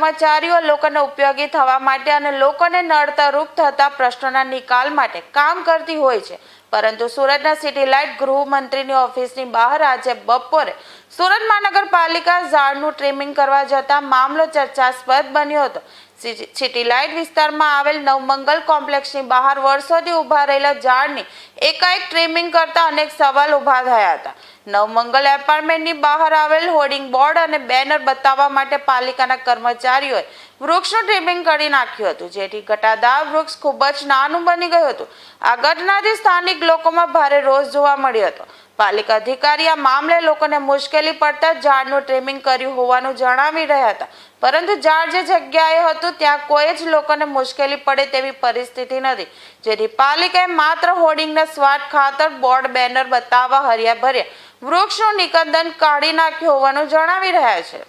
કર્મચારીઓ લોકોને ઉપયોગી થવા માટે અને લોકોને નડતરરૂપ થતા પ્રશ્નોના નિકાલ માટે કામ કરતી હોય છે, પરંતુ સુરતના સિટી લાઇટ ગૃહમંત્રીની ઓફિસની બહાર આજે બપોરે સુરત મહાનગરપાલિકા ઝાડનું ટ્રીમિંગ કરવા જતા મામલો ચર્ચાસ્પદ બન્યો હતો। સિટી લાઇટ વિસ્તારમાં આવેલ નવમંગલ કોમ્પ્લેક્સની બહાર વર્ષોથી ઊભા રહેલા ઝાડની એકાએક ટ્રીમિંગ કરતા અનેક સવાલ ઊભા થયા હતા। નવમંગલ એપાર્ટમેન્ટની બહાર આવેલ હોર્ડિંગ બોર્ડ અને બેનર બતાવવા માટે પાલિકાના કર્મચારીઓએ વૃક્ષનું ટ્રીમિંગ કરી નાખ્યું હતું, જેથી ઘટાદાર વૃક્ષ ખૂબ જ નાનું બની ગયું હતું। આ ઘટનાથી સ્થાનિક લોકોમાં ભારે રોષ જોવા મળ્યો હતો। પાલિકા અધિકારી આ મામલે લોકોને મુશ્કેલી પડતા ઝાડનું ટ્રીમિંગ કર્યું હોવાનું જણાવી રહ્યા હતા, પરંતુ ઝાડ જે જગ્યાએ હતું ત્યાં કોઈ જ લોકોને મુશ્કેલી પડે તેવી પરિસ્થિતિ નથી, જેથી પાલિકાએ માત્ર હોર્ડિંગના સ્વાર્થ ખાતર બોર્ડ બેનર બતાવવા હર્યા ભર્યા વૃક્ષનું નિકંદન કાઢી નાખ્યું હોવાનું જણાવી રહ્યા છે।